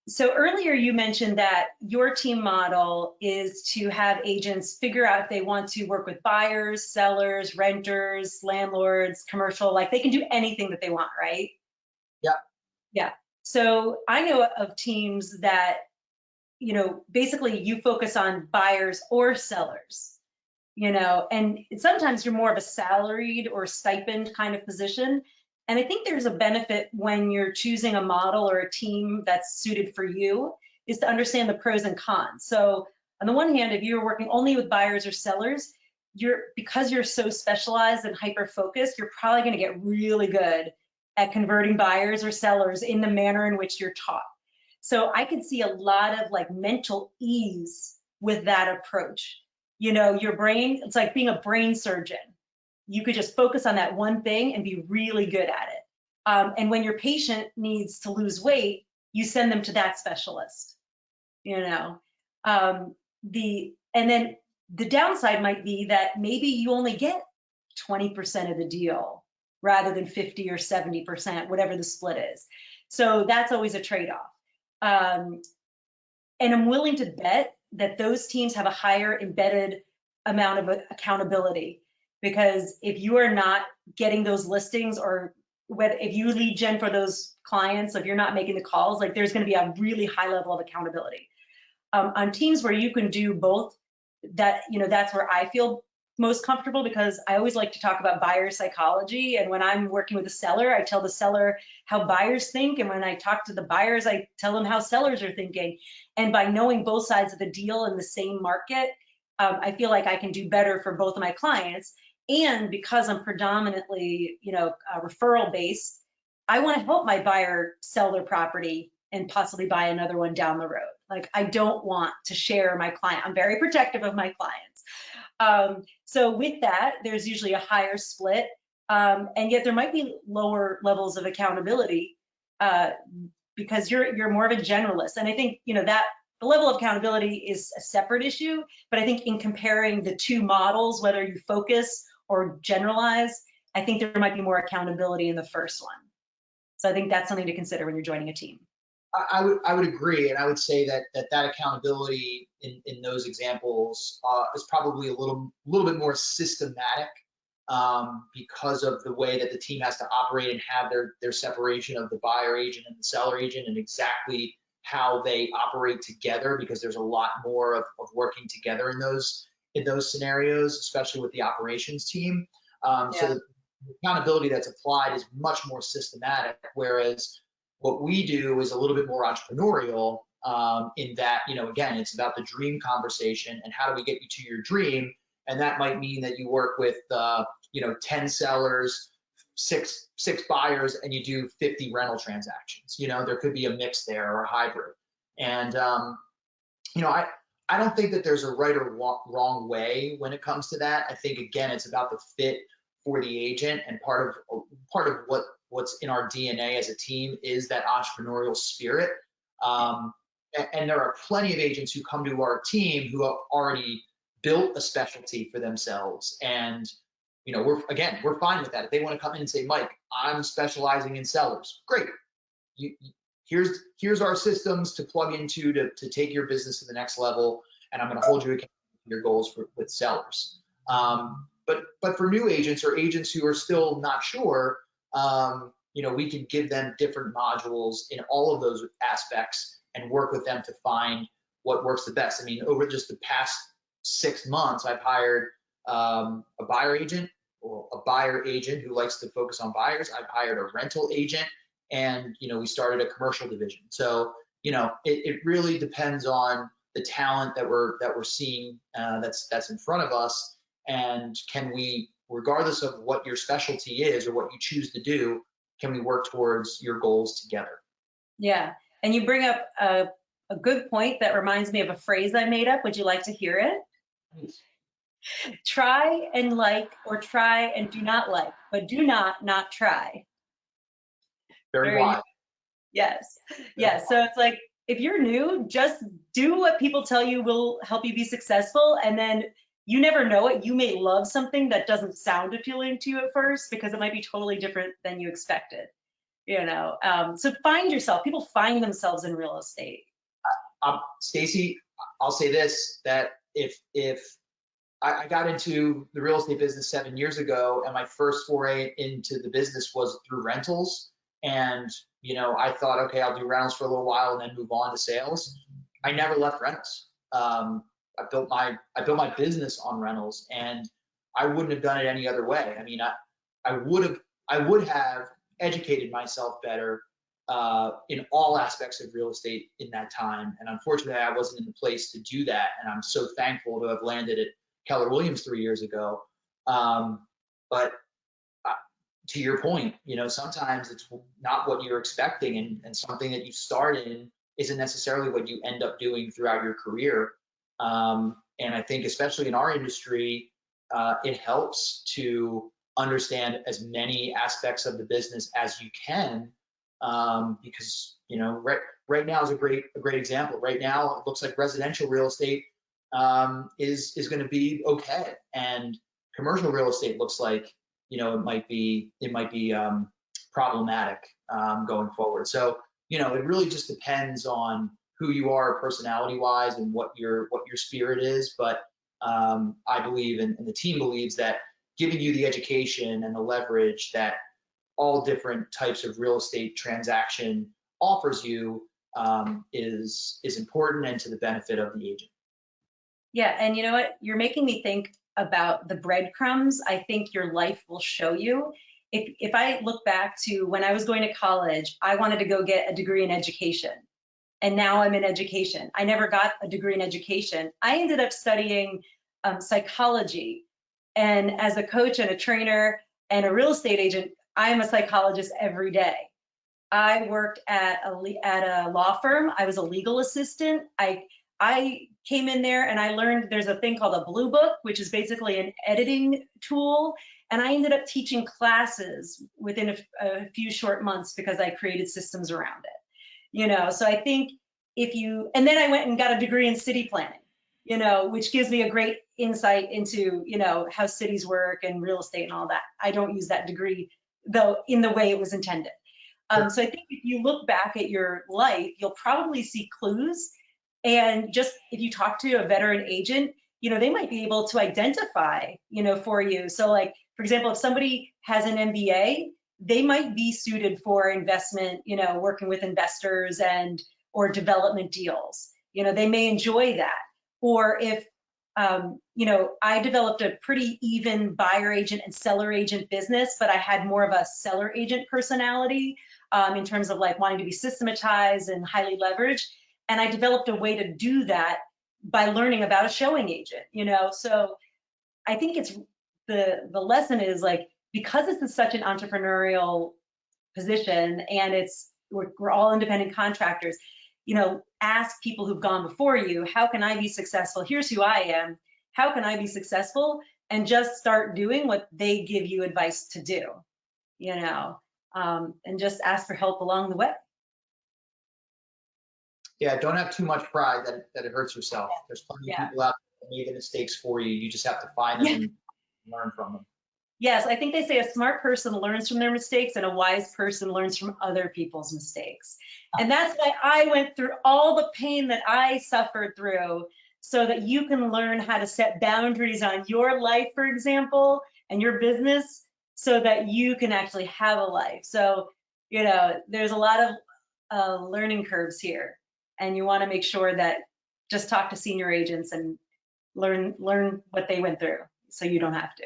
So earlier you mentioned that your team model is to have agents figure out if they want to work with buyers, sellers, renters, landlords, commercial, like they can do anything that they want, right? Yeah. Yeah. So I know of teams that, basically you focus on buyers or sellers, and sometimes you're more of a salaried or stipend kind of position. And I think there's a benefit when you're choosing a model or a team that's suited for you is to understand the pros and cons. So on the one hand, if you're working only with buyers or sellers, because you're so specialized and hyper focused, you're probably going to get really good at converting buyers or sellers in the manner in which you're taught. So I could see a lot of like mental ease with that approach. Your brain, it's like being a brain surgeon. You could just focus on that one thing and be really good at it. And when your patient needs to lose weight, you send them to that specialist. You know, and then the downside might be that maybe you only get 20% of the deal rather than 50 or 70%, whatever the split is. So that's always a trade-off. And I'm willing to bet that those teams have a higher embedded amount of accountability, because if you are not getting those listings, or if you lead gen for those clients, if you're not making the calls, like there's going to be a really high level of accountability. On teams where you can do both, that's where I feel most comfortable, because I always like to talk about buyer psychology. And when I'm working with a seller, I tell the seller how buyers think. And when I talk to the buyers, I tell them how sellers are thinking. And by knowing both sides of the deal in the same market, I feel like I can do better for both of my clients. And because I'm predominantly, referral based, I want to help my buyer sell their property and possibly buy another one down the road. Like, I don't want to share my client. I'm very protective of my clients. So with that, there's usually a higher split, and yet there might be lower levels of accountability, because you're more of a generalist. And I think that the level of accountability is a separate issue, but I think in comparing the two models, whether you focus or generalize, I think there might be more accountability in the first one. So I think that's something to consider when you're joining a team. I would agree, and I would say that accountability in those examples is probably a little bit more systematic, because of the way that the team has to operate and have their separation of the buyer agent and the seller agent, and exactly how they operate together, because there's a lot more of working together in those scenarios, especially with the operations team. So the accountability that's applied is much more systematic, whereas what we do is a little bit more entrepreneurial, in that, again, it's about the dream conversation and how do we get you to your dream. And that might mean that you work with, 10 sellers, six buyers, and you do 50 rental transactions. There could be a mix there or a hybrid. And, I don't think that there's a right or wrong way when it comes to that. I think, again, it's about the fit for the agent, and part of what's in our DNA as a team is that entrepreneurial spirit. And there are plenty of agents who come to our team who have already built a specialty for themselves. And, we're fine with that. If they want to come in and say, Mike, I'm specializing in sellers, great. Here's our systems to plug into to take your business to the next level. And I'm going to hold you accountable to your goals with sellers. But for new agents or agents who are still not sure, we can give them different modules in all of those aspects and work with them to find what works the best. I mean, over just the past 6 months, I've hired a buyer agent, or a buyer agent who likes to focus on buyers. I've hired a rental agent, and we started a commercial division. So it really depends on the talent that we're seeing, that's in front of us, and can we, regardless of what your specialty is or what you choose to do, can we work towards your goals together? Yeah, and you bring up a good point that reminds me of a phrase I made up. Would you like to hear it? Please. Try and like, or try and do not like, but do not try. Very wise. Yes. Yes. So it's like, if you're new, just do what people tell you will help you be successful. And then you never know it. You may love something that doesn't sound appealing to you at first, because it might be totally different than you expected. So find yourself. People find themselves in real estate. Stacy, I'll say this, that if I got into the real estate business 7 years ago, and my first foray into the business was through rentals. And, I thought, okay, I'll do rentals for a little while and then move on to sales. I never left rentals. I built my business on rentals, and I wouldn't have done it any other way. I mean, I would have educated myself better in all aspects of real estate in that time. And unfortunately, I wasn't in the place to do that. And I'm so thankful to have landed at Keller Williams 3 years ago. But to your point, sometimes it's not what you're expecting, and something that you start in isn't necessarily what you end up doing throughout your career. And I think especially in our industry, it helps to understand as many aspects of the business as you can, because right now is a great example. Right now, it looks like residential real estate is going to be okay, and commercial real estate looks like it might be problematic going forward. So it really just depends on who you are personality wise and what your spirit is. But I believe, and the team believes, that giving you the education and the leverage that all different types of real estate transaction offers you is important and to the benefit of the agent. Yeah, and you know what? You're making me think about the breadcrumbs. I think your life will show you. If I look back to when I was going to college, I wanted to go get a degree in education. And now I'm in education. I never got a degree in education. I ended up studying psychology. And as a coach and a trainer and a real estate agent, I am a psychologist every day. I worked at a law firm. I was a legal assistant. I came in there and I learned there's a thing called a blue book, which is basically an editing tool. And I ended up teaching classes within a few short months because I created systems around it. So I think and then I went and got a degree in city planning, which gives me a great insight into, how cities work and real estate and all that. I don't use that degree, though, in the way it was intended. So I think if you look back at your life, you'll probably see clues. And just if you talk to a veteran agent, they might be able to identify, for you. So like, for example, if somebody has an MBA, they might be suited for investment, working with investors or development deals. They may enjoy that. Or if, I developed a pretty even buyer agent and seller agent business, but I had more of a seller agent personality in terms of like wanting to be systematized and highly leveraged. And I developed a way to do that by learning about a showing agent, So I think it's the lesson is like, because this is such an entrepreneurial position and we're all independent contractors, ask people who've gone before you, how can I be successful? Here's who I am. How can I be successful? And just start doing what they give you advice to do, and just ask for help along the way. Yeah, don't have too much pride that it hurts yourself. There's plenty of people out there that made the mistakes for you. You just have to find them and learn from them. Yes, I think they say a smart person learns from their mistakes and a wise person learns from other people's mistakes. And that's why I went through all the pain that I suffered through, so that you can learn how to set boundaries on your life, for example, and your business, so that you can actually have a life. So, there's a lot of learning curves here. And you want to make sure that just talk to senior agents and learn what they went through so you don't have to.